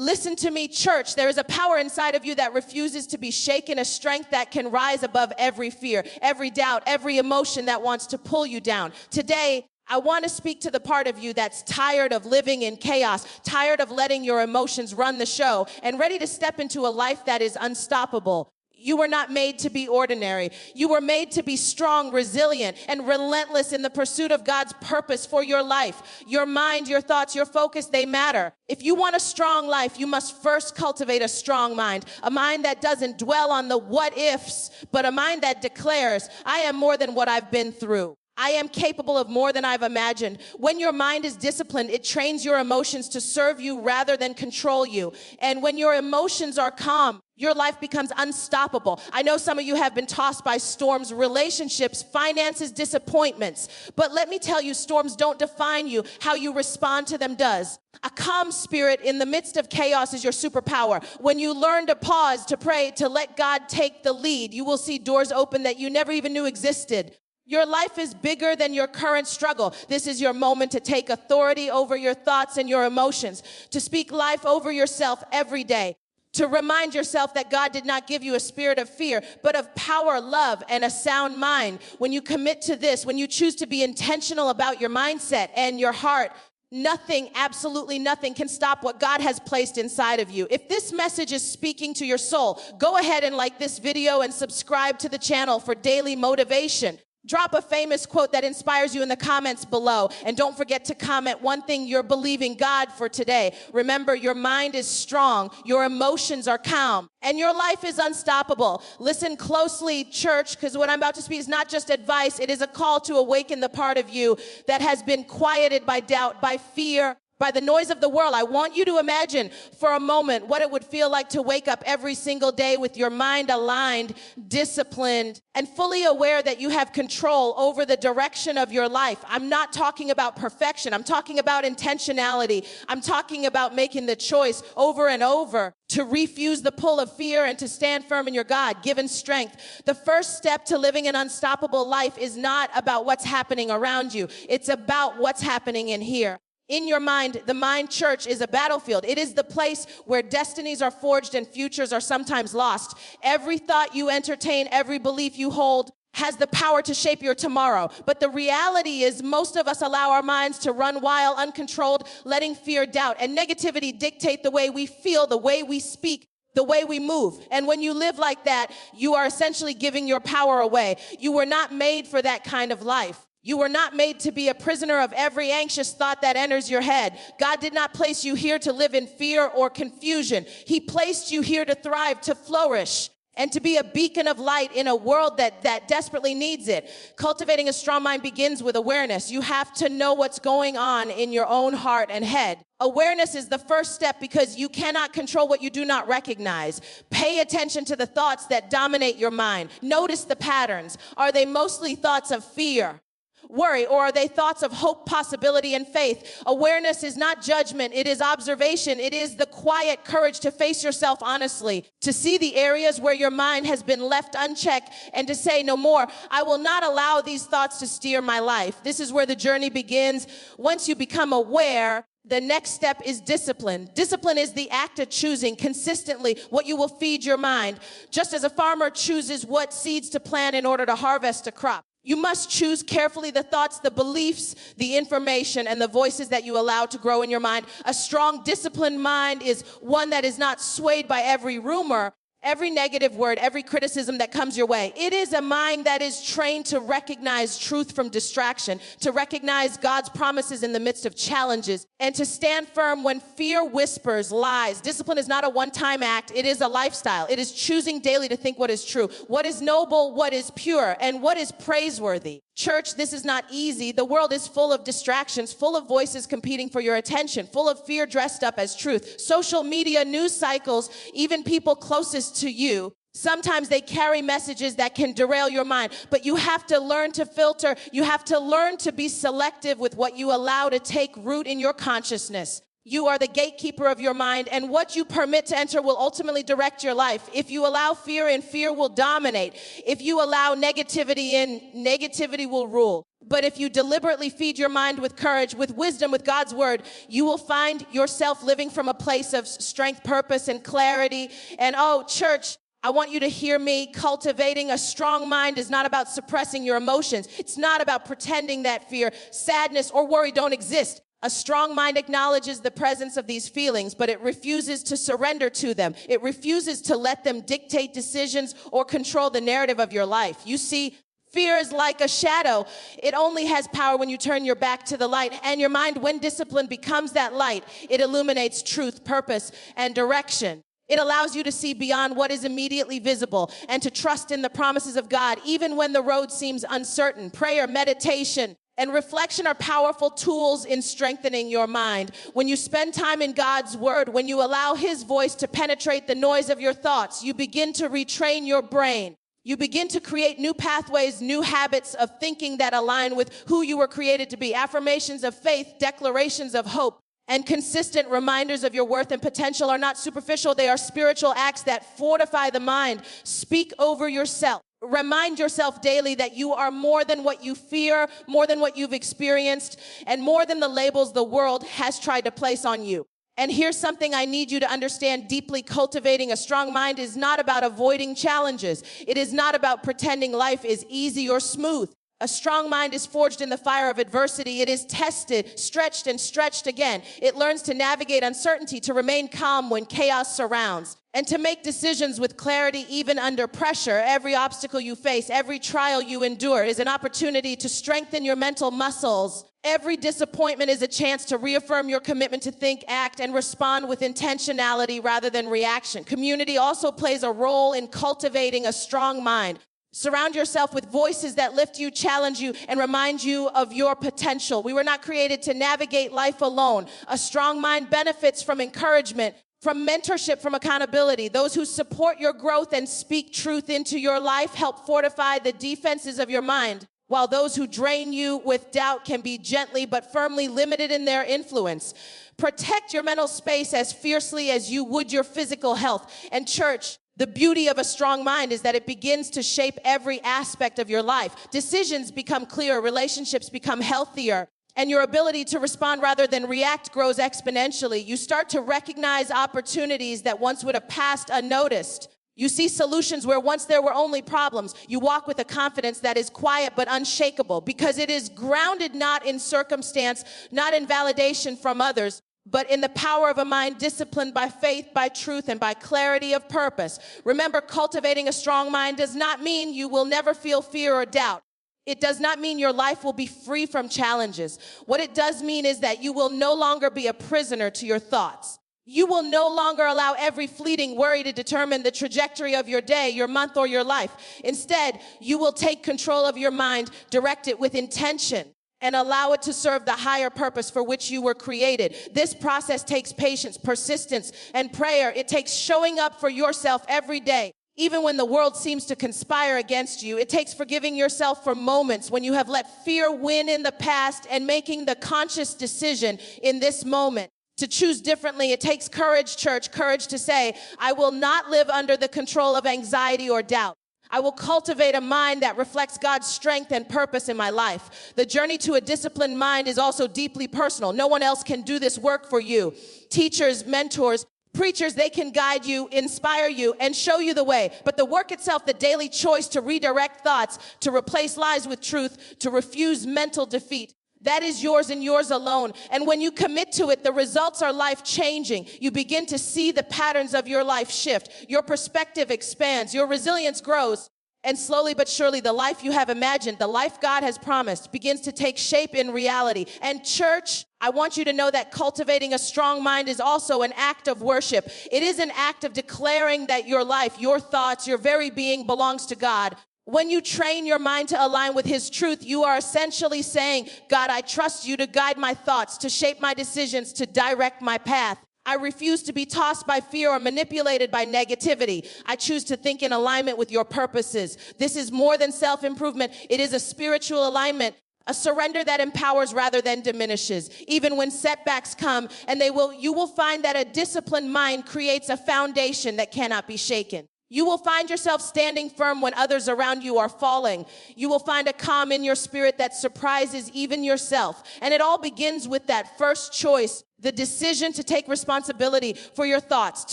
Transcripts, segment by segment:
Listen to me, church. There is a power inside of you that refuses to be shaken, a strength that can rise above every fear, every doubt, every emotion that wants to pull you down. Today, I want to speak to the part of you that's tired of living in chaos, tired of letting your emotions run the show, and ready to step into a life that is unstoppable. You were not made to be ordinary. You were made to be strong, resilient, and relentless in the pursuit of God's purpose for your life. Your mind, your thoughts, your focus, they matter. If you want a strong life, you must first cultivate a strong mind, a mind that doesn't dwell on the what ifs, but a mind that declares, I am more than what I've been through. I am capable of more than I've imagined. When your mind is disciplined, it trains your emotions to serve you rather than control you. And when your emotions are calm, your life becomes unstoppable. I know some of you have been tossed by storms, relationships, finances, disappointments. But let me tell you, storms don't define you. How you respond to them does. A calm spirit in the midst of chaos is your superpower. When you learn to pause, to pray, to let God take the lead, you will see doors open that you never even knew existed. Your life is bigger than your current struggle. This is your moment to take authority over your thoughts and your emotions, to speak life over yourself every day, to remind yourself that God did not give you a spirit of fear, but of power, love, and a sound mind. When you commit to this, when you choose to be intentional about your mindset and your heart, nothing, absolutely nothing can stop what God has placed inside of you. If this message is speaking to your soul, go ahead and like this video and subscribe to the channel for daily motivation. Drop a famous quote that inspires you in the comments below. And don't forget to comment one thing you're believing God for today. Remember, your mind is strong, your emotions are calm, and your life is unstoppable. Listen closely, church, because what I'm about to speak is not just advice. It is a call to awaken the part of you that has been quieted by doubt, by fear, by the noise of the world. I want you to imagine for a moment what it would feel like to wake up every single day with your mind aligned, disciplined, and fully aware that you have control over the direction of your life. I'm not talking about perfection. I'm talking about intentionality. I'm talking about making the choice over and over to refuse the pull of fear and to stand firm in your God-given strength. The first step to living an unstoppable life is not about what's happening around you. It's about what's happening in here. In your mind, the mind church is a battlefield. It is the place where destinies are forged and futures are sometimes lost. Every thought you entertain, every belief you hold has the power to shape your tomorrow. But the reality is most of us allow our minds to run wild, uncontrolled, letting fear, doubt, and negativity dictate the way we feel, the way we speak, the way we move. And when you live like that, you are essentially giving your power away. You were not made for that kind of life. You were not made to be a prisoner of every anxious thought that enters your head. God did not place you here to live in fear or confusion. He placed you here to thrive, to flourish, and to be a beacon of light in a world that desperately needs it. Cultivating a strong mind begins with awareness. You have to know what's going on in your own heart and head. Awareness is the first step because you cannot control what you do not recognize. Pay attention to the thoughts that dominate your mind. Notice the patterns. Are they mostly thoughts of fear, worry, or are they thoughts of hope, possibility, and faith? Awareness is not judgment. It is observation. It is the quiet courage to face yourself honestly, to see the areas where your mind has been left unchecked and to say no more. I will not allow these thoughts to steer my life. This is where the journey begins. Once you become aware, the next step is discipline. Discipline is the act of choosing consistently what you will feed your mind, just as a farmer chooses what seeds to plant in order to harvest a crop. You must choose carefully the thoughts, the beliefs, the information, and the voices that you allow to grow in your mind. A strong, disciplined mind is one that is not swayed by every rumor, every negative word, every criticism that comes your way. It is a mind that is trained to recognize truth from distraction, to recognize God's promises in the midst of challenges, and to stand firm when fear whispers lies. Discipline is not a one-time act. It is a lifestyle. It is choosing daily to think what is true, what is noble, what is pure, and what is praiseworthy. Church, this is not easy. The world is full of distractions, full of voices competing for your attention, full of fear dressed up as truth. Social media, news cycles, even people closest to you, sometimes they carry messages that can derail your mind, but you have to learn to filter. You have to learn to be selective with what you allow to take root in your consciousness. You are the gatekeeper of your mind, and what you permit to enter will ultimately direct your life. If you allow fear in, fear will dominate. If you allow negativity in, negativity will rule. But if you deliberately feed your mind with courage, with wisdom, with God's word, you will find yourself living from a place of strength, purpose, and clarity. And oh, church, I want you to hear me. Cultivating a strong mind is not about suppressing your emotions. It's not about pretending that fear, sadness, or worry don't exist. A strong mind acknowledges the presence of these feelings, but it refuses to surrender to them. It refuses to let them dictate decisions or control the narrative of your life. You see, fear is like a shadow. It only has power when you turn your back to the light. And your mind, when disciplined, becomes that light. It illuminates truth, purpose, and direction. It allows you to see beyond what is immediately visible and to trust in the promises of God, even when the road seems uncertain. Prayer, meditation, and reflection are powerful tools in strengthening your mind. When you spend time in God's word, when you allow his voice to penetrate the noise of your thoughts, you begin to retrain your brain. You begin to create new pathways, new habits of thinking that align with who you were created to be. Affirmations of faith, declarations of hope, and consistent reminders of your worth and potential are not superficial. They are spiritual acts that fortify the mind. Speak over yourself. Remind yourself daily that you are more than what you fear, more than what you've experienced, and more than the labels the world has tried to place on you. And here's something I need you to understand deeply. Cultivating a strong mind is not about avoiding challenges. It is not about pretending life is easy or smooth. A strong mind is forged in the fire of adversity. It is tested, stretched, and stretched again. It learns to navigate uncertainty, to remain calm when chaos surrounds, and to make decisions with clarity even under pressure. Every obstacle you face, every trial you endure is an opportunity to strengthen your mental muscles. Every disappointment is a chance to reaffirm your commitment to think, act, and respond with intentionality rather than reaction. Community also plays a role in cultivating a strong mind. Surround yourself with voices that lift you, challenge you, and remind you of your potential. We were not created to navigate life alone. A strong mind benefits from encouragement, from mentorship, from accountability. Those who support your growth and speak truth into your life help fortify the defenses of your mind, while those who drain you with doubt can be gently but firmly limited in their influence. Protect your mental space as fiercely as you would your physical health. And church, the beauty of a strong mind is that it begins to shape every aspect of your life. Decisions become clearer, relationships become healthier, and your ability to respond rather than react grows exponentially. You start to recognize opportunities that once would have passed unnoticed. You see solutions where once there were only problems. You walk with a confidence that is quiet but unshakable because it is grounded not in circumstance, not in validation from others, but in the power of a mind disciplined by faith, by truth, and by clarity of purpose. Remember, cultivating a strong mind does not mean you will never feel fear or doubt. It does not mean your life will be free from challenges. What it does mean is that you will no longer be a prisoner to your thoughts. You will no longer allow every fleeting worry to determine the trajectory of your day, your month, or your life. Instead, you will take control of your mind, direct it with intention, and allow it to serve the higher purpose for which you were created. This process takes patience, persistence, and prayer. It takes showing up for yourself every day, even when the world seems to conspire against you. It takes forgiving yourself for moments when you have let fear win in the past and making the conscious decision in this moment to choose differently. It takes courage, church, courage to say, I will not live under the control of anxiety or doubt. I will cultivate a mind that reflects God's strength and purpose in my life. The journey to a disciplined mind is also deeply personal. No one else can do this work for you. Teachers, mentors, preachers, they can guide you, inspire you, and show you the way. But the work itself, the daily choice to redirect thoughts, to replace lies with truth, to refuse mental defeat, that is yours and yours alone. And when you commit to it, the results are life-changing. You begin to see the patterns of your life shift. Your perspective expands. Your resilience grows. And slowly but surely, the life you have imagined, the life God has promised, begins to take shape in reality. And church, I want you to know that cultivating a strong mind is also an act of worship. It is an act of declaring that your life, your thoughts, your very being belongs to God. When you train your mind to align with His truth, you are essentially saying, God, I trust you to guide my thoughts, to shape my decisions, to direct my path. I refuse to be tossed by fear or manipulated by negativity. I choose to think in alignment with your purposes. This is more than self-improvement. It is a spiritual alignment, A surrender that empowers rather than diminishes. Even when setbacks come, and you will find that a disciplined mind creates a foundation that cannot be shaken. You will find yourself standing firm when others around you are falling. You will find a calm in your spirit that surprises even yourself. And it all begins with that first choice, the decision to take responsibility for your thoughts,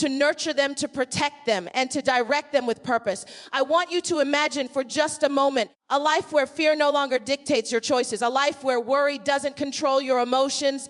to nurture them, to protect them, and to direct them with purpose. I want you to imagine for just a moment a life where fear no longer dictates your choices, a life where worry doesn't control your emotions,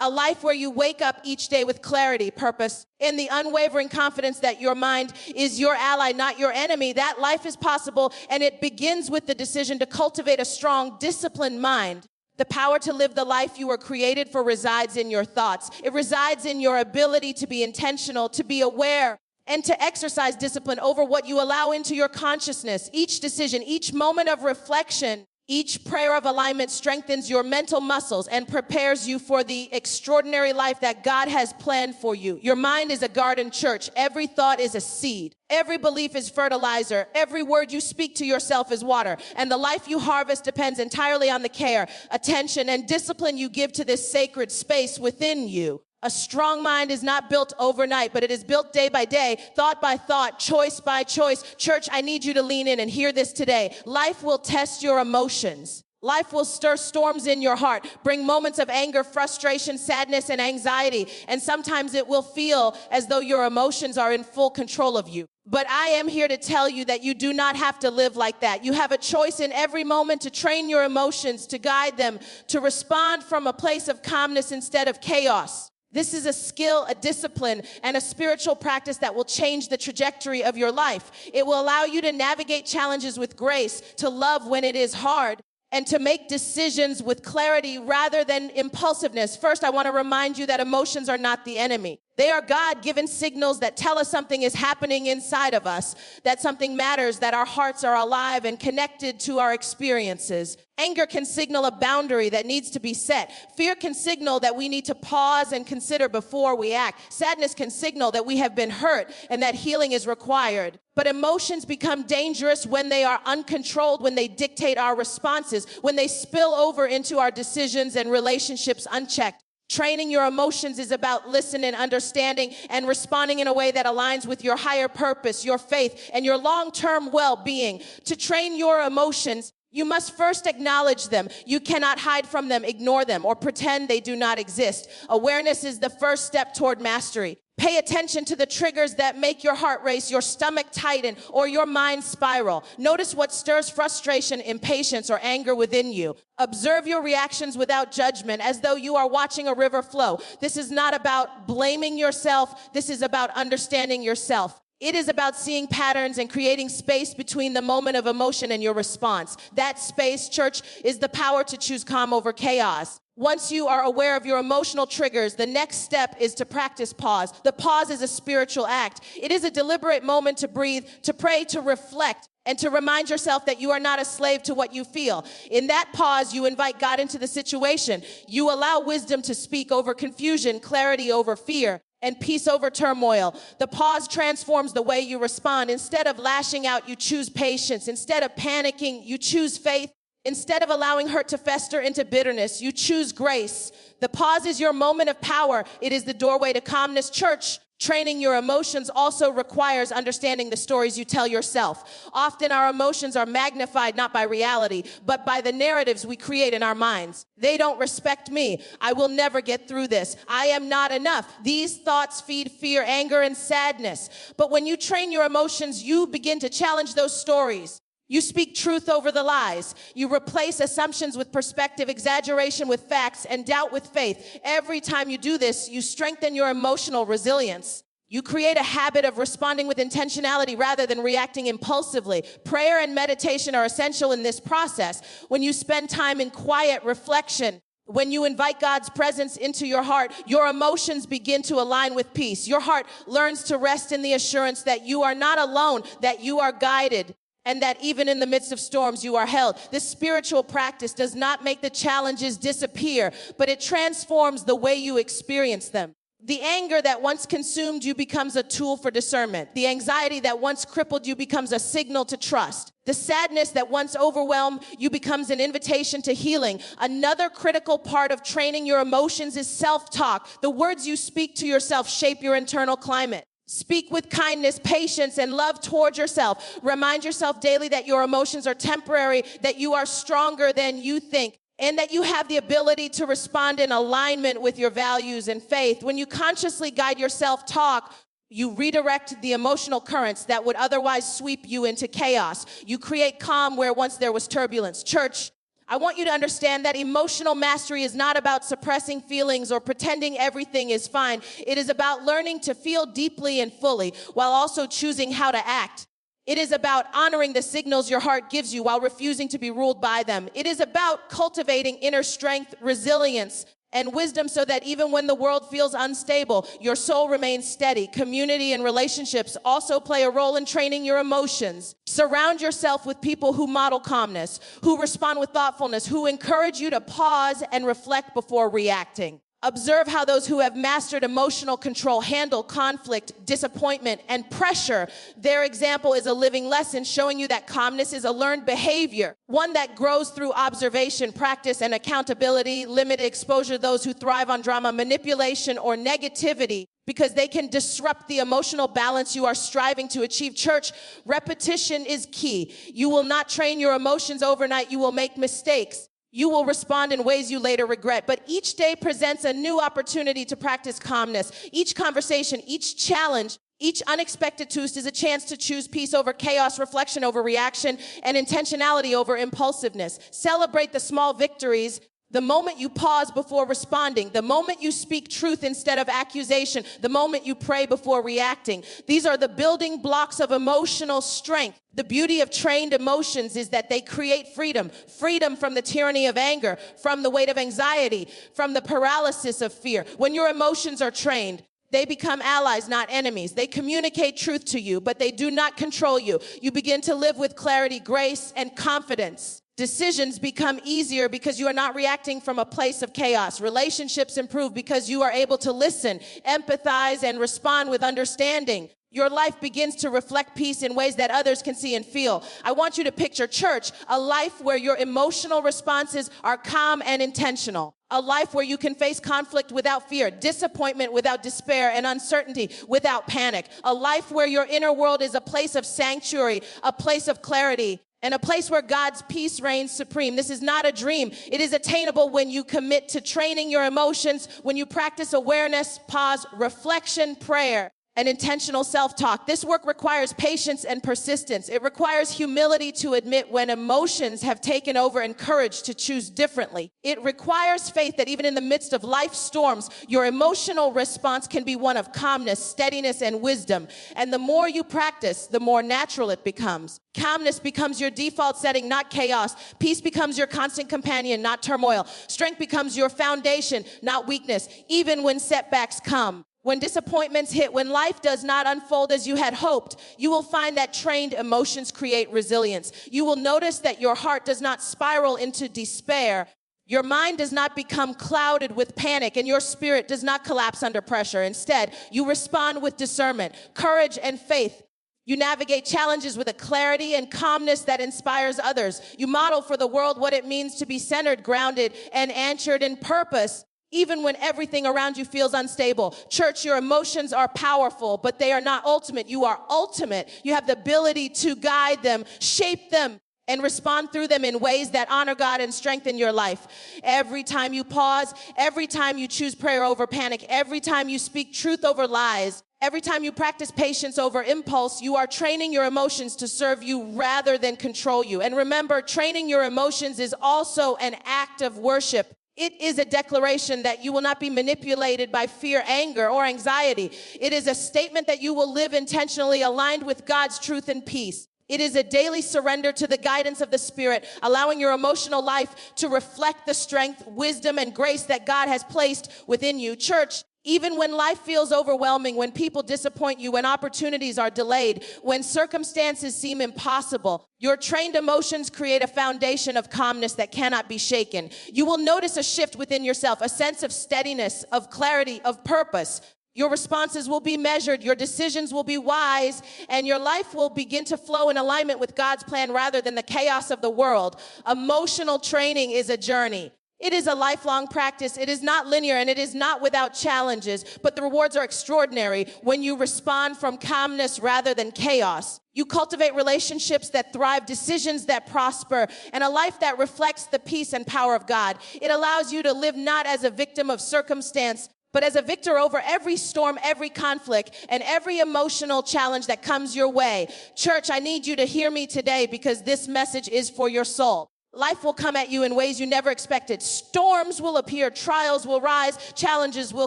a life where you wake up each day with clarity, purpose, and the unwavering confidence that your mind is your ally, not your enemy. That life is possible, and it begins with the decision to cultivate a strong, disciplined mind. The power to live the life you were created for resides in your thoughts. It resides in your ability to be intentional, to be aware, and to exercise discipline over what you allow into your consciousness. Each decision, each moment of reflection, each prayer of alignment strengthens your mental muscles and prepares you for the extraordinary life that God has planned for you. Your mind is a garden church. Every thought is a seed. Every belief is fertilizer. Every word you speak to yourself is water. And the life you harvest depends entirely on the care, attention, and discipline you give to this sacred space within you. A strong mind is not built overnight, but it is built day by day, thought by thought, choice by choice. Church, I need you to lean in and hear this today. Life will test your emotions. Life will stir storms in your heart, bring moments of anger, frustration, sadness, and anxiety. And sometimes it will feel as though your emotions are in full control of you. But I am here to tell you that you do not have to live like that. You have a choice in every moment to train your emotions, to guide them, to respond from a place of calmness instead of chaos. This is a skill, a discipline, and a spiritual practice that will change the trajectory of your life. It will allow you to navigate challenges with grace, to love when it is hard, and to make decisions with clarity rather than impulsiveness. First, I want to remind you that emotions are not the enemy. They are God-given signals that tell us something is happening inside of us, that something matters, that our hearts are alive and connected to our experiences. Anger can signal a boundary that needs to be set. Fear can signal that we need to pause and consider before we act. Sadness can signal that we have been hurt and that healing is required. But emotions become dangerous when they are uncontrolled, when they dictate our responses, when they spill over into our decisions and relationships unchecked. Training your emotions is about listening, understanding, and responding in a way that aligns with your higher purpose, your faith, and your long-term well-being. To train your emotions, you must first acknowledge them. You cannot hide from them, ignore them, or pretend they do not exist. Awareness is the first step toward mastery. Pay attention to the triggers that make your heart race, your stomach tighten, or your mind spiral. Notice what stirs frustration, impatience, or anger within you. Observe your reactions without judgment, as though you are watching a river flow. This is not about blaming yourself. This is about understanding yourself. It is about seeing patterns and creating space between the moment of emotion and your response. That space, church, is the power to choose calm over chaos. Once you are aware of your emotional triggers, the next step is to practice pause. The pause is a spiritual act. It is a deliberate moment to breathe, to pray, to reflect, and to remind yourself that you are not a slave to what you feel. In that pause, you invite God into the situation. You allow wisdom to speak over confusion, clarity over fear, and peace over turmoil. The pause transforms the way you respond. Instead of lashing out, you choose patience. Instead of panicking, you choose faith. Instead of allowing hurt to fester into bitterness, you choose grace. The pause is your moment of power. It is the doorway to calmness. Church, training your emotions also requires understanding the stories you tell yourself. Often our emotions are magnified not by reality, but by the narratives we create in our minds. They don't respect me. I will never get through this. I am not enough. These thoughts feed fear, anger, and sadness. But when you train your emotions, you begin to challenge those stories. You speak truth over the lies. You replace assumptions with perspective, exaggeration with facts, and doubt with faith. Every time you do this, you strengthen your emotional resilience. You create a habit of responding with intentionality rather than reacting impulsively. Prayer and meditation are essential in this process. When you spend time in quiet reflection, when you invite God's presence into your heart, your emotions begin to align with peace. Your heart learns to rest in the assurance that you are not alone, that you are guided, and that even in the midst of storms, you are held. This spiritual practice does not make the challenges disappear, but it transforms the way you experience them. The anger that once consumed you becomes a tool for discernment. The anxiety that once crippled you becomes a signal to trust. The sadness that once overwhelmed you becomes an invitation to healing. Another critical part of training your emotions is self-talk. The words you speak to yourself shape your internal climate. Speak with kindness, patience, and love towards yourself. Remind yourself daily that your emotions are temporary, that you are stronger than you think, and that you have the ability to respond in alignment with your values and faith. When you consciously guide your self-talk, you redirect the emotional currents that would otherwise sweep you into chaos. You create calm where once there was turbulence. Church, I want you to understand that emotional mastery is not about suppressing feelings or pretending everything is fine. It is about learning to feel deeply and fully while also choosing how to act. It is about honoring the signals your heart gives you while refusing to be ruled by them. It is about cultivating inner strength, resilience, and wisdom so that even when the world feels unstable, your soul remains steady. Community and relationships also play a role in training your emotions. Surround yourself with people who model calmness, who respond with thoughtfulness, who encourage you to pause and reflect before reacting. Observe how those who have mastered emotional control handle conflict, disappointment, and pressure. Their example is a living lesson showing you that calmness is a learned behavior, one that grows through observation, practice, and accountability. Limit exposure to those who thrive on drama, manipulation, or negativity because they can disrupt the emotional balance you are striving to achieve. Church, repetition is key. You will not train your emotions overnight. You will make mistakes. You will respond in ways you later regret, but each day presents a new opportunity to practice calmness. Each conversation, each challenge, each unexpected twist is a chance to choose peace over chaos, reflection over reaction, and intentionality over impulsiveness. Celebrate the small victories. The moment you pause before responding, the moment you speak truth instead of accusation, the moment you pray before reacting. These are the building blocks of emotional strength. The beauty of trained emotions is that they create freedom. Freedom from the tyranny of anger, from the weight of anxiety, from the paralysis of fear. When your emotions are trained, they become allies, not enemies. They communicate truth to you, but they do not control you. You begin to live with clarity, grace, and confidence. Decisions become easier because you are not reacting from a place of chaos. Relationships improve because you are able to listen, empathize, and respond with understanding. Your life begins to reflect peace in ways that others can see and feel. I want you to picture, church, a life where your emotional responses are calm and intentional. A life where you can face conflict without fear, disappointment without despair, and uncertainty without panic. A life where your inner world is a place of sanctuary, a place of clarity, and a place where God's peace reigns supreme. This is not a dream. It is attainable when you commit to training your emotions, when you practice awareness, pause, reflection, prayer, and intentional self-talk. This work requires patience and persistence. It requires humility to admit when emotions have taken over and courage to choose differently. It requires faith that even in the midst of life storms, your emotional response can be one of calmness, steadiness, and wisdom. And the more you practice, the more natural it becomes. Calmness becomes your default setting, not chaos. Peace becomes your constant companion, not turmoil. Strength becomes your foundation, not weakness, even when setbacks come. When disappointments hit, when life does not unfold as you had hoped, you will find that trained emotions create resilience. You will notice that your heart does not spiral into despair. Your mind does not become clouded with panic, and your spirit does not collapse under pressure. Instead, you respond with discernment, courage, and faith. You navigate challenges with a clarity and calmness that inspires others. You model for the world what it means to be centered, grounded, and anchored in purpose, even when everything around you feels unstable. Church, your emotions are powerful, but they are not ultimate. You are ultimate. You have the ability to guide them, shape them, and respond through them in ways that honor God and strengthen your life. Every time you pause, every time you choose prayer over panic, every time you speak truth over lies, every time you practice patience over impulse, you are training your emotions to serve you rather than control you. And remember, training your emotions is also an act of worship. It is a declaration that you will not be manipulated by fear, anger, or anxiety. It is a statement that you will live intentionally aligned with God's truth and peace. It is a daily surrender to the guidance of the Spirit, allowing your emotional life to reflect the strength, wisdom, and grace that God has placed within you. Church, Even when life feels overwhelming, when people disappoint you, when opportunities are delayed, when circumstances seem impossible, your trained emotions create a foundation of calmness that cannot be shaken. You will notice a shift within yourself, a sense of steadiness, of clarity, of purpose. Your responses will be measured, your decisions will be wise, and your life will begin to flow in alignment with God's plan rather than the chaos of the world. Emotional training is a journey. It is a lifelong practice. It is not linear and it is not without challenges, but the rewards are extraordinary when you respond from calmness rather than chaos. You cultivate relationships that thrive, decisions that prosper, and a life that reflects the peace and power of God. It allows you to live not as a victim of circumstance, but as a victor over every storm, every conflict, and every emotional challenge that comes your way. Church, I need you to hear me today because this message is for your soul. Life will come at you in ways you never expected. Storms will appear, trials will rise, challenges will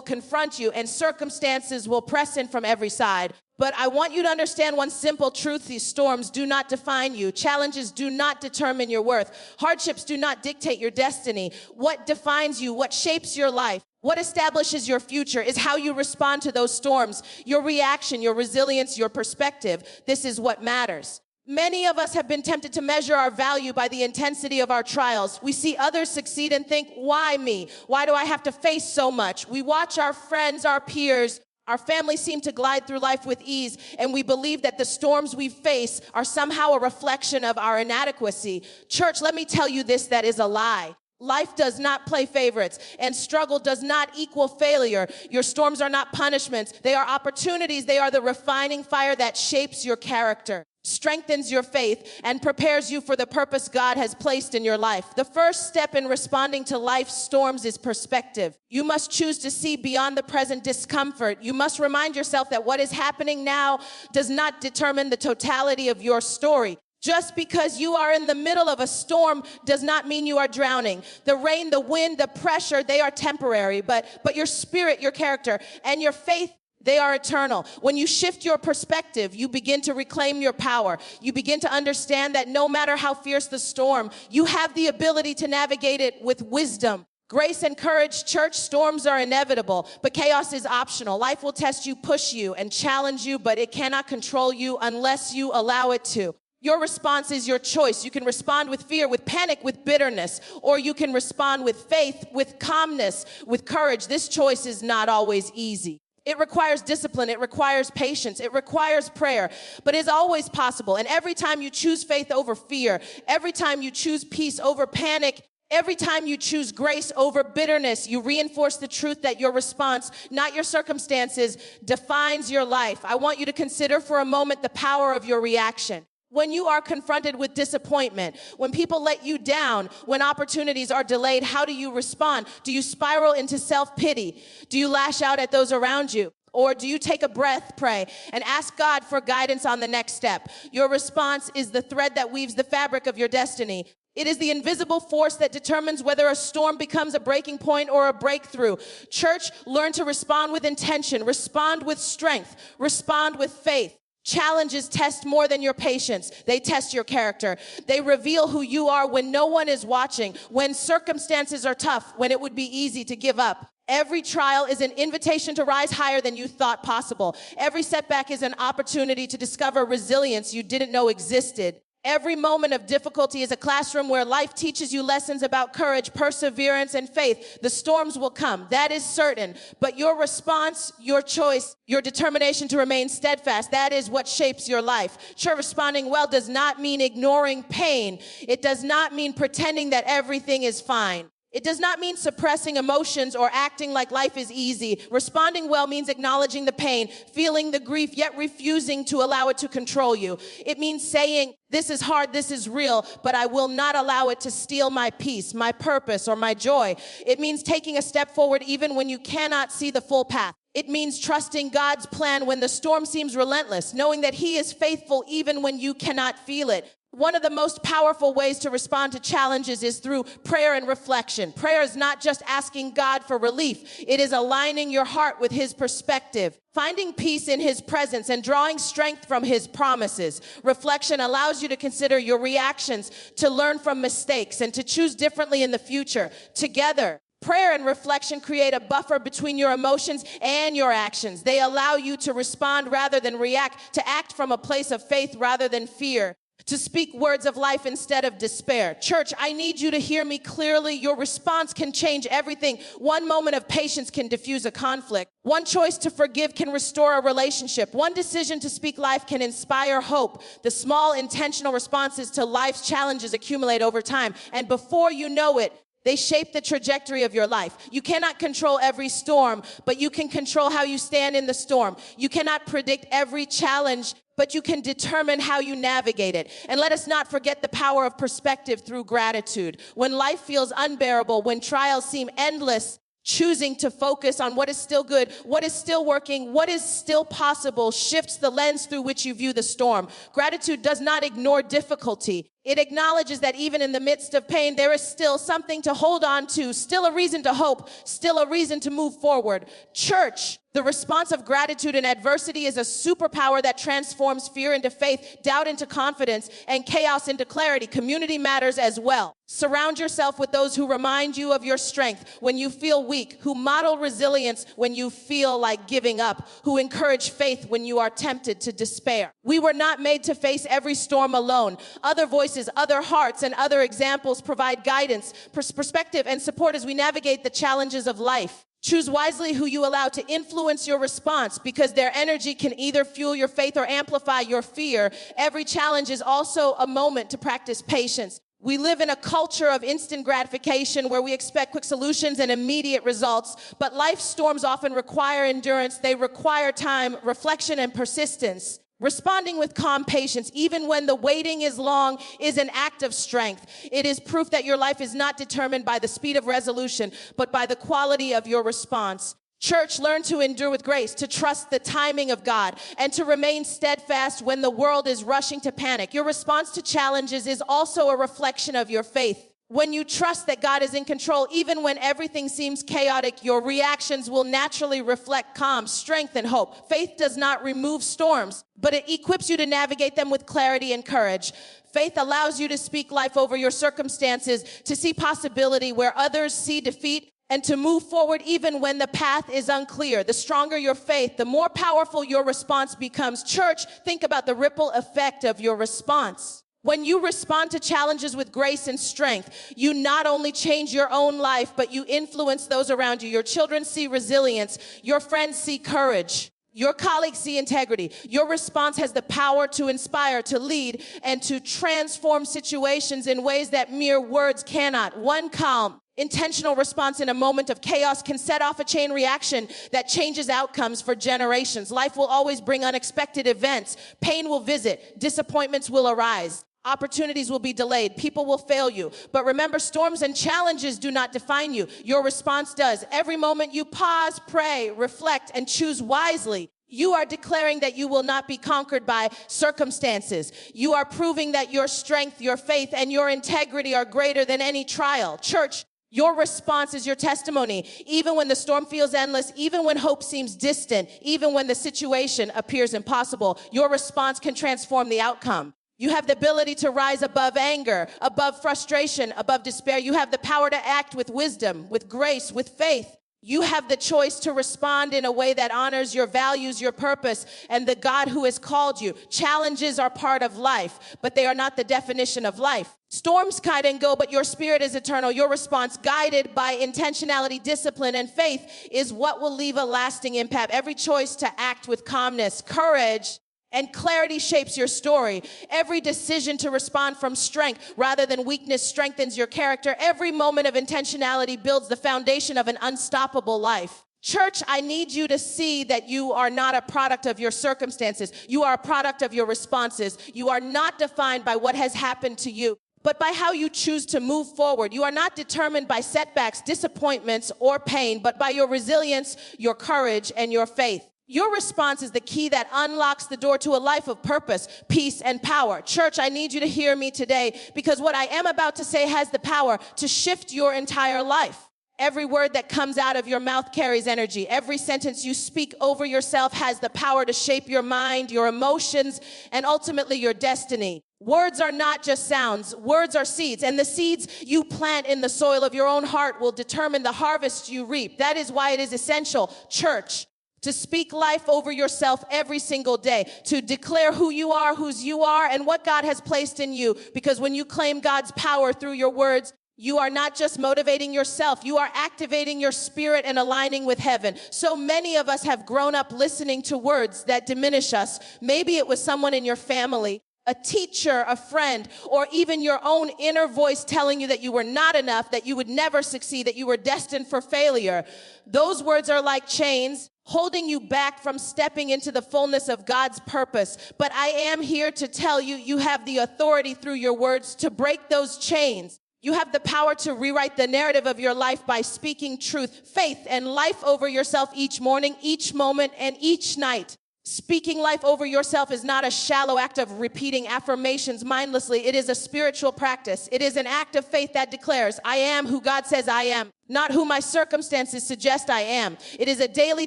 confront you, and circumstances will press in from every side. But I want you to understand one simple truth. These storms do not define you. Challenges do not determine your worth. Hardships do not dictate your destiny. What defines you, what shapes your life, what establishes your future is how you respond to those storms, your reaction, your resilience, your perspective. This is what matters. Many of us have been tempted to measure our value by the intensity of our trials. We see others succeed and think, why me? Why do I have to face so much? We watch our friends, our peers, our family seem to glide through life with ease, and we believe that the storms we face are somehow a reflection of our inadequacy. Church, let me tell you this, that is a lie. Life does not play favorites, and struggle does not equal failure. Your storms are not punishments. They are opportunities. They are the refining fire that shapes your character, strengthens your faith, and prepares you for the purpose God has placed in your life. The first step in responding to life's storms is perspective. You must choose to see beyond the present discomfort. You must remind yourself that what is happening now does not determine the totality of your story. Just because you are in the middle of a storm does not mean you are drowning. The rain, the wind, the pressure, they are temporary, but your spirit, your character, and your faith, they are eternal. When you shift your perspective, you begin to reclaim your power. You begin to understand that no matter how fierce the storm, you have the ability to navigate it with wisdom. Grace and courage, church, storms are inevitable, but chaos is optional. Life will test you, push you, and challenge you, but it cannot control you unless you allow it to. Your response is your choice. You can respond with fear, with panic, with bitterness, or you can respond with faith, with calmness, with courage. This choice is not always easy. It requires discipline. It requires patience. It requires prayer, but it's always possible. And every time you choose faith over fear, every time you choose peace over panic, every time you choose grace over bitterness, you reinforce the truth that your response, not your circumstances, defines your life. I want you to consider for a moment the power of your reaction. When you are confronted with disappointment, when people let you down, when opportunities are delayed, how do you respond? Do you spiral into self-pity? Do you lash out at those around you? Or do you take a breath, pray, and ask God for guidance on the next step? Your response is the thread that weaves the fabric of your destiny. It is the invisible force that determines whether a storm becomes a breaking point or a breakthrough. Church, learn to respond with intention, respond with strength, respond with faith. Challenges test more than your patience. They test your character. They reveal who you are when no one is watching, when circumstances are tough, when it would be easy to give up. Every trial is an invitation to rise higher than you thought possible. Every setback is an opportunity to discover resilience you didn't know existed. Every moment of difficulty is a classroom where life teaches you lessons about courage, perseverance, and faith. The storms will come, that is certain. But your response, your choice, your determination to remain steadfast, that is what shapes your life. Sure, responding well does not mean ignoring pain. It does not mean pretending that everything is fine. It does not mean suppressing emotions or acting like life is easy. Responding well means acknowledging the pain, feeling the grief, yet refusing to allow it to control you. It means saying, this is hard, this is real, but I will not allow it to steal my peace, my purpose, or my joy. It means taking a step forward even when you cannot see the full path. It means trusting God's plan when the storm seems relentless, knowing that He is faithful even when you cannot feel it. One of the most powerful ways to respond to challenges is through prayer and reflection. Prayer is not just asking God for relief. It is aligning your heart with His perspective, finding peace in His presence, and drawing strength from His promises. Reflection allows you to consider your reactions, to learn from mistakes, and to choose differently in the future. Together, Prayer and reflection create a buffer between your emotions and your actions. They allow you to respond rather than react, to act from a place of faith rather than fear, to speak words of life instead of despair. Church, I need you to hear me clearly. Your response can change everything. One moment of patience can diffuse a conflict. One choice to forgive can restore a relationship. One decision to speak life can inspire hope. The small intentional responses to life's challenges accumulate over time. And before you know it, they shape the trajectory of your life. You cannot control every storm, but you can control how you stand in the storm. You cannot predict every challenge, but you can determine how you navigate it. And let us not forget the power of perspective through gratitude. When life feels unbearable, when trials seem endless, choosing to focus on what is still good, what is still working, what is still possible shifts the lens through which you view the storm. Gratitude does not ignore difficulty. It acknowledges that even in the midst of pain, there is still something to hold on to, still a reason to hope, still a reason to move forward. Church, the response of gratitude in adversity is a superpower that transforms fear into faith, doubt into confidence, and chaos into clarity. Community matters as well. Surround yourself with those who remind you of your strength when you feel weak, who model resilience when you feel like giving up, who encourage faith when you are tempted to despair. We were not made to face every storm alone. Other voices, other hearts, and other examples provide guidance, perspective, and support as we navigate the challenges of life. Choose wisely who you allow to influence your response, because their energy can either fuel your faith or amplify your fear. Every challenge is also a moment to practice patience. We live in a culture of instant gratification where we expect quick solutions and immediate results, but life's storms often require endurance. They require time, reflection, and persistence. Responding with calm patience, even when the waiting is long, is an act of strength. It is proof that your life is not determined by the speed of resolution, but by the quality of your response. Church, learn to endure with grace, to trust the timing of God, and to remain steadfast when the world is rushing to panic. Your response to challenges is also a reflection of your faith. When you trust that God is in control, even when everything seems chaotic, your reactions will naturally reflect calm, strength, and hope. Faith does not remove storms, but it equips you to navigate them with clarity and courage. Faith allows you to speak life over your circumstances, to see possibility where others see defeat, and to move forward even when the path is unclear. The stronger your faith, the more powerful your response becomes. Church, think about the ripple effect of your response. When you respond to challenges with grace and strength, you not only change your own life, but you influence those around you. Your children see resilience. Your friends see courage. Your colleagues see integrity. Your response has the power to inspire, to lead, and to transform situations in ways that mere words cannot. One calm, intentional response in a moment of chaos can set off a chain reaction that changes outcomes for generations. Life will always bring unexpected events. Pain will visit. Disappointments will arise. Opportunities will be delayed. People will fail you. But remember, storms and challenges do not define you. Your response does. Every moment you pause, pray, reflect, and choose wisely, you are declaring that you will not be conquered by circumstances. You are proving that your strength, your faith, and your integrity are greater than any trial. Church, your response is your testimony. Even when the storm feels endless, even when hope seems distant, even when the situation appears impossible, your response can transform the outcome. You have the ability to rise above anger, above frustration, above despair. You have the power to act with wisdom, with grace, with faith. You have the choice to respond in a way that honors your values, your purpose, and the God who has called you. Challenges are part of life, but they are not the definition of life. Storms come and go, but your spirit is eternal. Your response, guided by intentionality, discipline, and faith, is what will leave a lasting impact. Every choice to act with calmness, courage, and clarity shapes your story. Every decision to respond from strength rather than weakness strengthens your character. Every moment of intentionality builds the foundation of an unstoppable life. Church, I need you to see that you are not a product of your circumstances. You are a product of your responses. You are not defined by what has happened to you, but by how you choose to move forward. You are not determined by setbacks, disappointments, or pain, but by your resilience, your courage, and your faith. Your response is the key that unlocks the door to a life of purpose, peace, and power. Church, I need you to hear me today, because what I am about to say has the power to shift your entire life. Every word that comes out of your mouth carries energy. Every sentence you speak over yourself has the power to shape your mind, your emotions, and ultimately your destiny. Words are not just sounds. Words are seeds. And the seeds you plant in the soil of your own heart will determine the harvest you reap. That is why it is essential, church, to speak life over yourself every single day, to declare who you are, whose you are, and what God has placed in you. Because when you claim God's power through your words, you are not just motivating yourself, you are activating your spirit and aligning with heaven. So many of us have grown up listening to words that diminish us. Maybe it was someone in your family, a teacher, a friend, or even your own inner voice telling you that you were not enough, that you would never succeed, that you were destined for failure. Those words are like chains, holding you back from stepping into the fullness of God's purpose. But I am here to tell you, you have the authority through your words to break those chains. You have the power to rewrite the narrative of your life by speaking truth, faith, and life over yourself each morning, each moment, and each night. Speaking life over yourself is not a shallow act of repeating affirmations mindlessly. It is a spiritual practice. It is an act of faith that declares, I am who God says I am, not who my circumstances suggest I am. It is a daily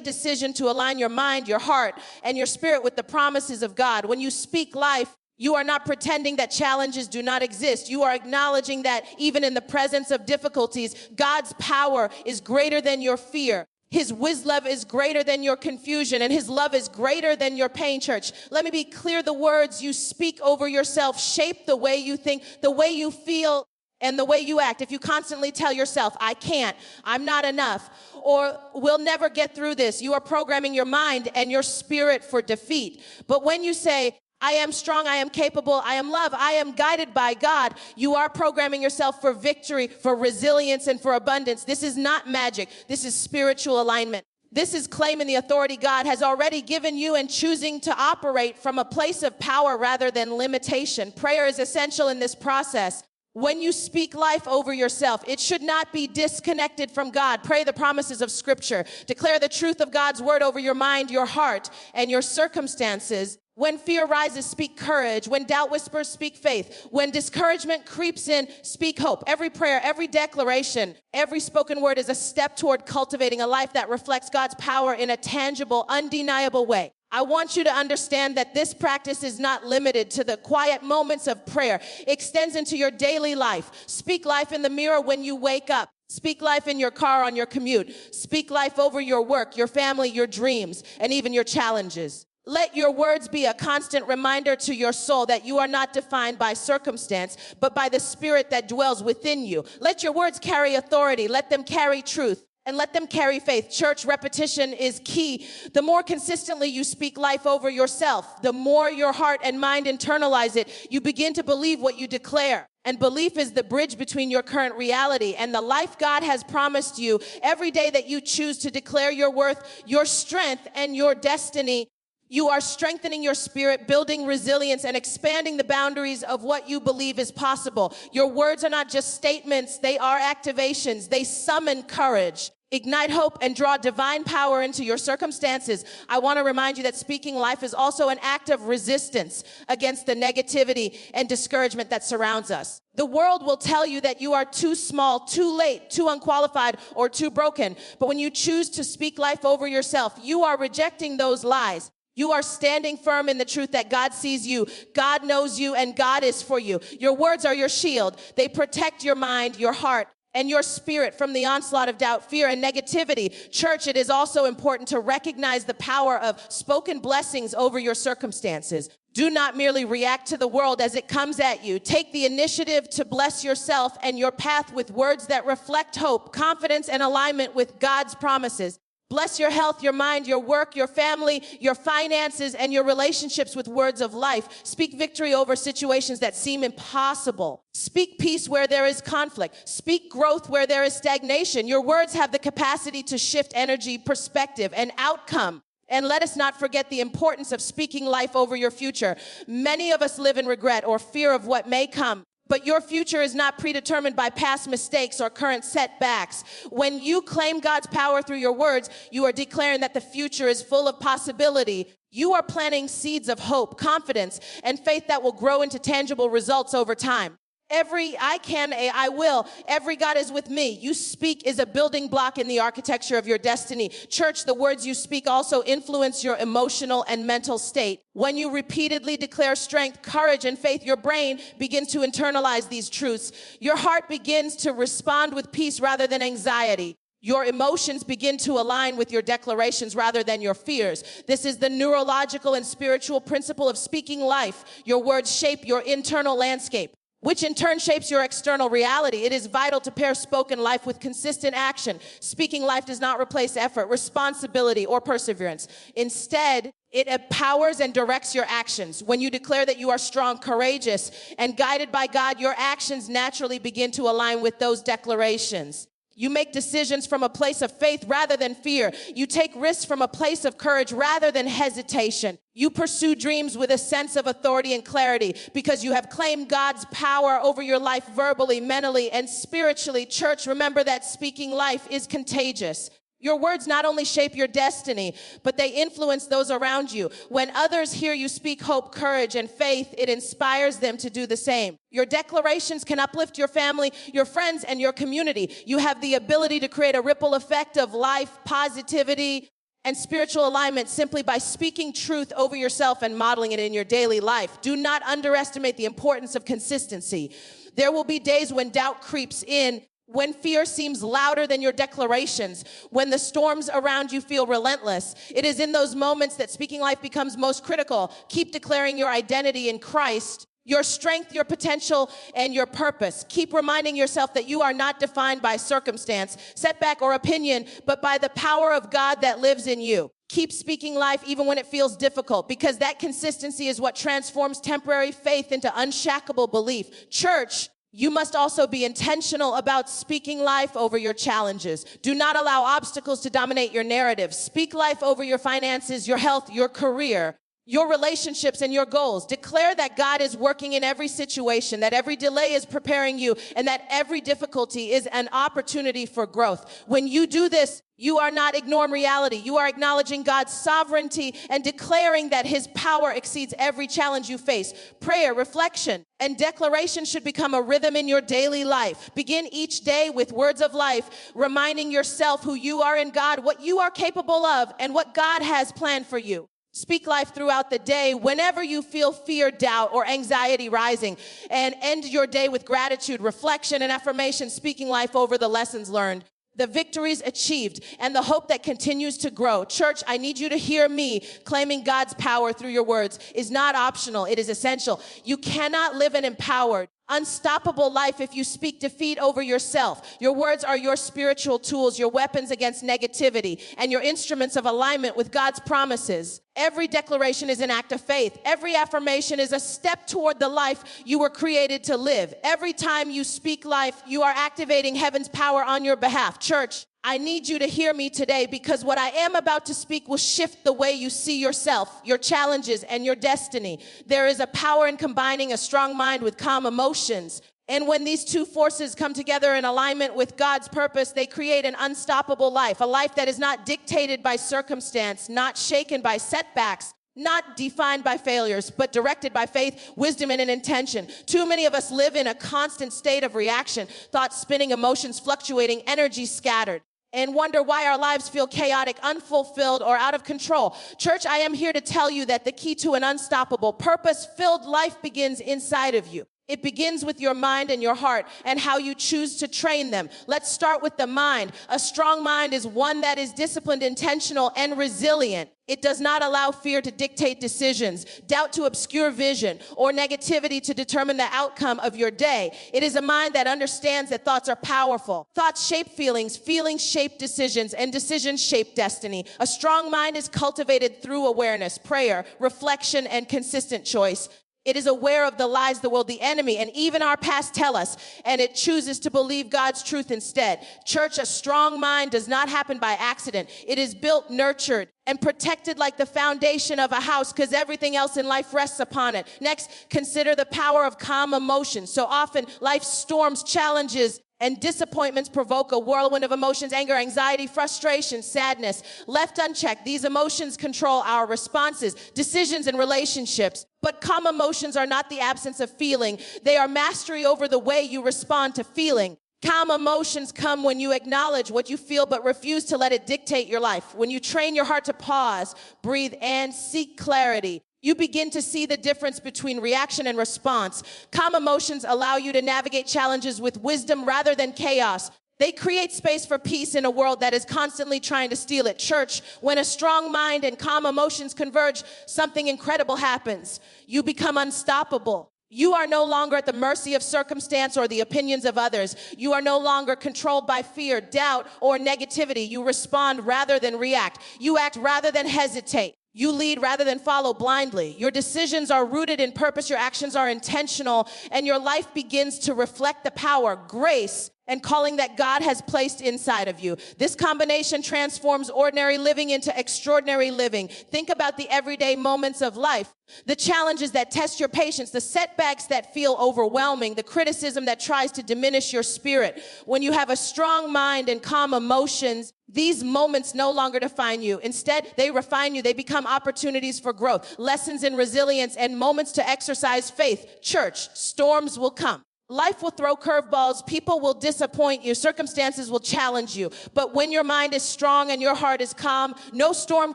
decision to align your mind, your heart, and your spirit with the promises of God. When you speak life, you are not pretending that challenges do not exist. You are acknowledging that even in the presence of difficulties, God's power is greater than your fear. His wisdom is greater than your confusion, and his love is greater than your pain, church. Let me be clear, the words you speak over yourself shape the way you think, the way you feel, and the way you act. If you constantly tell yourself, I can't, I'm not enough, or we'll never get through this, you are programming your mind and your spirit for defeat. But when you say, I am strong, I am capable, I am loved, I am guided by God, you are programming yourself for victory, for resilience, and for abundance. This is not magic. This is spiritual alignment. This is claiming the authority God has already given you and choosing to operate from a place of power rather than limitation. Prayer is essential in this process. When you speak life over yourself, it should not be disconnected from God. Pray the promises of Scripture. Declare the truth of God's word over your mind, your heart, and your circumstances. When fear rises, speak courage. When doubt whispers, speak faith. When discouragement creeps in, speak hope. Every prayer, every declaration, every spoken word is a step toward cultivating a life that reflects God's power in a tangible, undeniable way. I want you to understand that this practice is not limited to the quiet moments of prayer. It extends into your daily life. Speak life in the mirror when you wake up. Speak life in your car on your commute. Speak life over your work, your family, your dreams, and even your challenges. Let your words be a constant reminder to your soul that you are not defined by circumstance, but by the spirit that dwells within you. Let your words carry authority. Let them carry truth. And let them carry faith. Church, repetition is key. The more consistently you speak life over yourself, the more your heart and mind internalize it, you begin to believe what you declare. And belief is the bridge between your current reality and the life God has promised you. Every day that you choose to declare your worth, your strength, and your destiny, you are strengthening your spirit, building resilience, and expanding the boundaries of what you believe is possible. Your words are not just statements, they are activations. They summon courage, ignite hope, and draw divine power into your circumstances. I want to remind you that speaking life is also an act of resistance against the negativity and discouragement that surrounds us. The world will tell you that you are too small, too late, too unqualified, or too broken. But when you choose to speak life over yourself, you are rejecting those lies. You are standing firm in the truth that God sees you, God knows you, and God is for you. Your words are your shield. They protect your mind, your heart, and your spirit from the onslaught of doubt, fear, and negativity. Church, it is also important to recognize the power of spoken blessings over your circumstances. Do not merely react to the world as it comes at you. Take the initiative to bless yourself and your path with words that reflect hope, confidence, and alignment with God's promises. Bless your health, your mind, your work, your family, your finances, and your relationships with words of life. Speak victory over situations that seem impossible. Speak peace where there is conflict. Speak growth where there is stagnation. Your words have the capacity to shift energy, perspective, and outcome. And let us not forget the importance of speaking life over your future. Many of us live in regret or fear of what may come. But your future is not predetermined by past mistakes or current setbacks. When you claim God's power through your words, you are declaring that the future is full of possibility. You are planting seeds of hope, confidence, and faith that will grow into tangible results over time. Every I can, a I will. Every God is with me. You speak is a building block in the architecture of your destiny. Church, the words you speak also influence your emotional and mental state. When you repeatedly declare strength, courage, and faith, your brain begins to internalize these truths. Your heart begins to respond with peace rather than anxiety. Your emotions begin to align with your declarations rather than your fears. This is the neurological and spiritual principle of speaking life. Your words shape your internal landscape, which in turn shapes your external reality. It is vital to pair spoken life with consistent action. Speaking life does not replace effort, responsibility, or perseverance. Instead, it empowers and directs your actions. When you declare that you are strong, courageous, and guided by God, your actions naturally begin to align with those declarations. You make decisions from a place of faith rather than fear. You take risks from a place of courage rather than hesitation. You pursue dreams with a sense of authority and clarity because you have claimed God's power over your life verbally, mentally, and spiritually. Church, remember that speaking life is contagious. Your words not only shape your destiny, but they influence those around you. When others hear you speak hope, courage, and faith, it inspires them to do the same. Your declarations can uplift your family, your friends, and your community. You have the ability to create a ripple effect of life, positivity, and spiritual alignment simply by speaking truth over yourself and modeling it in your daily life. Do not underestimate the importance of consistency. There will be days when doubt creeps in, when fear seems louder than your declarations, when the storms around you feel relentless. It is in those moments that speaking life becomes most critical. Keep declaring your identity in Christ, your strength, your potential, and your purpose. Keep reminding yourself that you are not defined by circumstance, setback, or opinion, but by the power of God that lives in you. Keep speaking life even when it feels difficult, because that consistency is what transforms temporary faith into unshackable belief. Church, you must also be intentional about speaking life over your challenges. Do not allow obstacles to dominate your narrative. Speak life over your finances, your health, your career, your relationships, and your goals. Declare that God is working in every situation, that every delay is preparing you, and that every difficulty is an opportunity for growth. When you do this, you are not ignoring reality. You are acknowledging God's sovereignty and declaring that His power exceeds every challenge you face. Prayer, reflection, and declaration should become a rhythm in your daily life. Begin each day with words of life, reminding yourself who you are in God, what you are capable of, and what God has planned for you. Speak life throughout the day whenever you feel fear, doubt, or anxiety rising, and end your day with gratitude, reflection, and affirmation, speaking life over the lessons learned, the victories achieved, and the hope that continues to grow. Church, I need you to hear me. Claiming God's power through your words is not optional. It is essential. You cannot live an empowered, unstoppable life if you speak defeat over yourself. Your words are your spiritual tools, your weapons against negativity, and your instruments of alignment with God's promises. Every declaration is an act of faith. Every affirmation is a step toward the life you were created to live. Every time you speak life, you are activating heaven's power on your behalf. Church, I need you to hear me today, because what I am about to speak will shift the way you see yourself, your challenges, and your destiny. There is a power in combining a strong mind with calm emotions. And when these two forces come together in alignment with God's purpose, they create an unstoppable life, a life that is not dictated by circumstance, not shaken by setbacks, not defined by failures, but directed by faith, wisdom, and an intention. Too many of us live in a constant state of reaction, thoughts spinning, emotions fluctuating, energy scattered, and wonder why our lives feel chaotic, unfulfilled, or out of control. Church, I am here to tell you that the key to an unstoppable, purpose-filled life begins inside of you. It begins with your mind and your heart and how you choose to train them. Let's start with the mind. A strong mind is one that is disciplined, intentional, and resilient. It does not allow fear to dictate decisions, doubt to obscure vision, or negativity to determine the outcome of your day. It is a mind that understands that thoughts are powerful. Thoughts shape feelings, feelings shape decisions, and decisions shape destiny. A strong mind is cultivated through awareness, prayer, reflection, and consistent choice. It is aware of the lies the world, the enemy, and even our past tell us, and it chooses to believe God's truth instead. Church, a strong mind does not happen by accident. It is built, nurtured, and protected like the foundation of a house, because everything else in life rests upon it. Next, consider the power of calm emotions. So often, life's storms, challenges, And disappointments provoke a whirlwind of emotions, anger, anxiety, frustration, sadness. Left unchecked, these emotions control our responses, decisions, and relationships. But calm emotions are not the absence of feeling. They are mastery over the way you respond to feeling. Calm emotions come when you acknowledge what you feel but refuse to let it dictate your life. When you train your heart to pause, breathe, and seek clarity, you begin to see the difference between reaction and response. Calm emotions allow you to navigate challenges with wisdom rather than chaos. They create space for peace in a world that is constantly trying to steal it. Church, when a strong mind and calm emotions converge, something incredible happens. You become unstoppable. You are no longer at the mercy of circumstance or the opinions of others. You are no longer controlled by fear, doubt, or negativity. You respond rather than react. You act rather than hesitate. You lead rather than follow blindly. Your decisions are rooted in purpose, your actions are intentional, and your life begins to reflect the power, grace, and calling that God has placed inside of you. This combination transforms ordinary living into extraordinary living. Think about the everyday moments of life, the challenges that test your patience, the setbacks that feel overwhelming, the criticism that tries to diminish your spirit. When you have a strong mind and calm emotions, these moments no longer define you. Instead, they refine you. They become opportunities for growth, lessons in resilience, and moments to exercise faith. Church, storms will come. Life will throw curveballs, people will disappoint you, circumstances will challenge you. But when your mind is strong and your heart is calm, no storm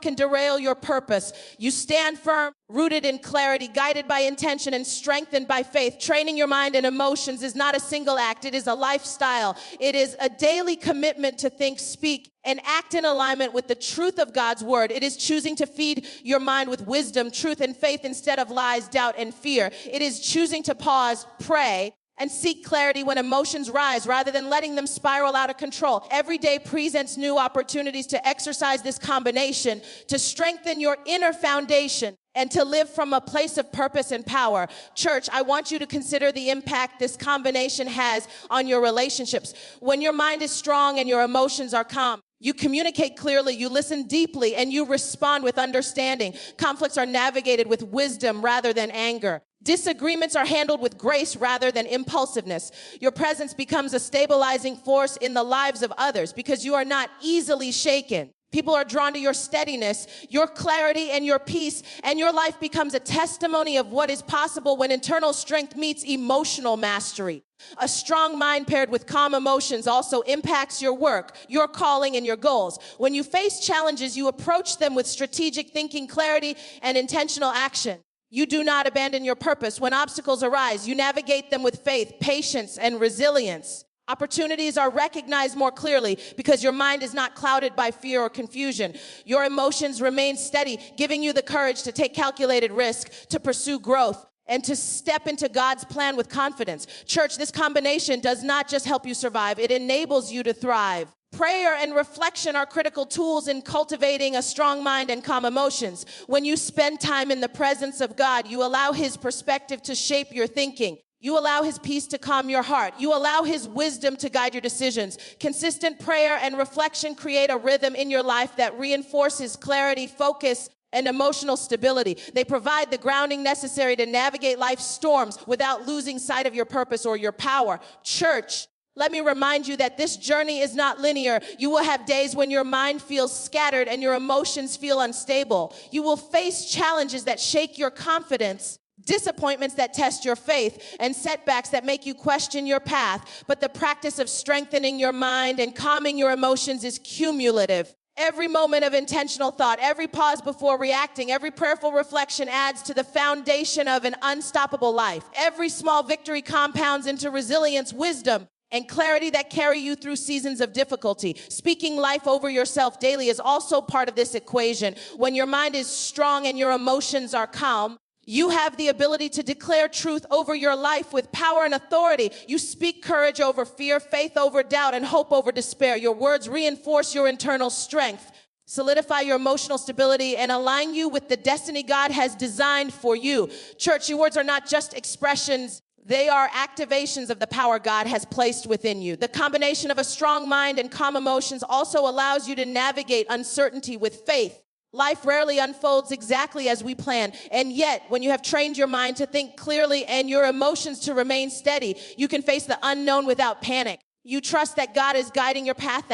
can derail your purpose. You stand firm, rooted in clarity, guided by intention, and strengthened by faith. Training your mind and emotions is not a single act, it is a lifestyle. It is a daily commitment to think, speak, and act in alignment with the truth of God's word. It is choosing to feed your mind with wisdom, truth, and faith instead of lies, doubt, and fear. It is choosing to pause, pray, and seek clarity when emotions rise rather than letting them spiral out of control. Every day presents new opportunities to exercise this combination, to strengthen your inner foundation, and to live from a place of purpose and power. Church, I want you to consider the impact this combination has on your relationships. When your mind is strong and your emotions are calm, you communicate clearly, you listen deeply, and you respond with understanding. Conflicts are navigated with wisdom rather than anger. Disagreements are handled with grace rather than impulsiveness. Your presence becomes a stabilizing force in the lives of others because you are not easily shaken. People are drawn to your steadiness, your clarity, and your peace, and your life becomes a testimony of what is possible when internal strength meets emotional mastery. A strong mind paired with calm emotions also impacts your work, your calling, and your goals. When you face challenges, you approach them with strategic thinking, clarity, and intentional action. You do not abandon your purpose. When obstacles arise, you navigate them with faith, patience, and resilience. Opportunities are recognized more clearly because your mind is not clouded by fear or confusion. Your emotions remain steady, giving you the courage to take calculated risk, to pursue growth, and to step into God's plan with confidence. Church, this combination does not just help you survive, it enables you to thrive. Prayer and reflection are critical tools in cultivating a strong mind and calm emotions. When you spend time in the presence of God, you allow His perspective to shape your thinking. You allow His peace to calm your heart. You allow His wisdom to guide your decisions. Consistent prayer and reflection create a rhythm in your life that reinforces clarity, focus, and emotional stability. They provide the grounding necessary to navigate life's storms without losing sight of your purpose or your power. Church, let me remind you that this journey is not linear. You will have days when your mind feels scattered and your emotions feel unstable. You will face challenges that shake your confidence, disappointments that test your faith, and setbacks that make you question your path. But the practice of strengthening your mind and calming your emotions is cumulative. Every moment of intentional thought, every pause before reacting, every prayerful reflection adds to the foundation of an unstoppable life. Every small victory compounds into resilience, wisdom, and clarity that carry you through seasons of difficulty. Speaking life over yourself daily is also part of this equation. When your mind is strong and your emotions are calm, you have the ability to declare truth over your life with power and authority. You speak courage over fear, faith over doubt, and hope over despair. Your words reinforce your internal strength, solidify your emotional stability, and align you with the destiny God has designed for you. Church, your words are not just expressions. They are activations of the power God has placed within you. The combination of a strong mind and calm emotions also allows you to navigate uncertainty with faith. Life rarely unfolds exactly as we plan, and yet, when you have trained your mind to think clearly and your emotions to remain steady, you can face the unknown without panic. You trust that God is guiding your path,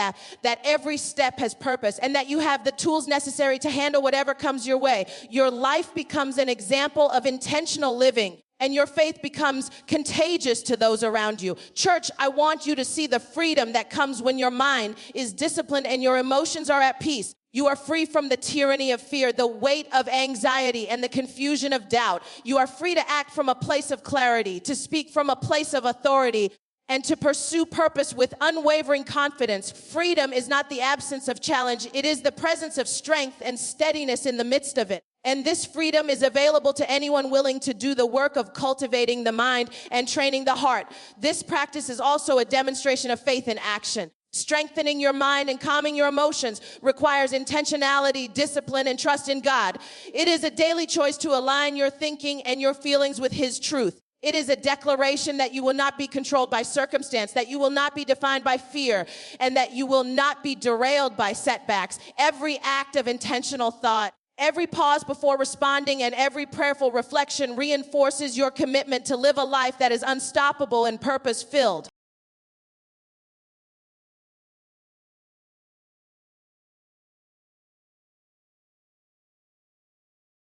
that every step has purpose, and that you have the tools necessary to handle whatever comes your way. Your life becomes an example of intentional living, and your faith becomes contagious to those around you. Church, I want you to see the freedom that comes when your mind is disciplined and your emotions are at peace. You are free from the tyranny of fear, the weight of anxiety, and the confusion of doubt. You are free to act from a place of clarity, to speak from a place of authority, and to pursue purpose with unwavering confidence. Freedom is not the absence of challenge. It is the presence of strength and steadiness in the midst of it. And this freedom is available to anyone willing to do the work of cultivating the mind and training the heart. This practice is also a demonstration of faith in action. Strengthening your mind and calming your emotions requires intentionality, discipline, and trust in God. It is a daily choice to align your thinking and your feelings with His truth. It is a declaration that you will not be controlled by circumstance, that you will not be defined by fear, and that you will not be derailed by setbacks. Every act of intentional thought, every pause before responding, and every prayerful reflection reinforces your commitment to live a life that is unstoppable and purpose-filled.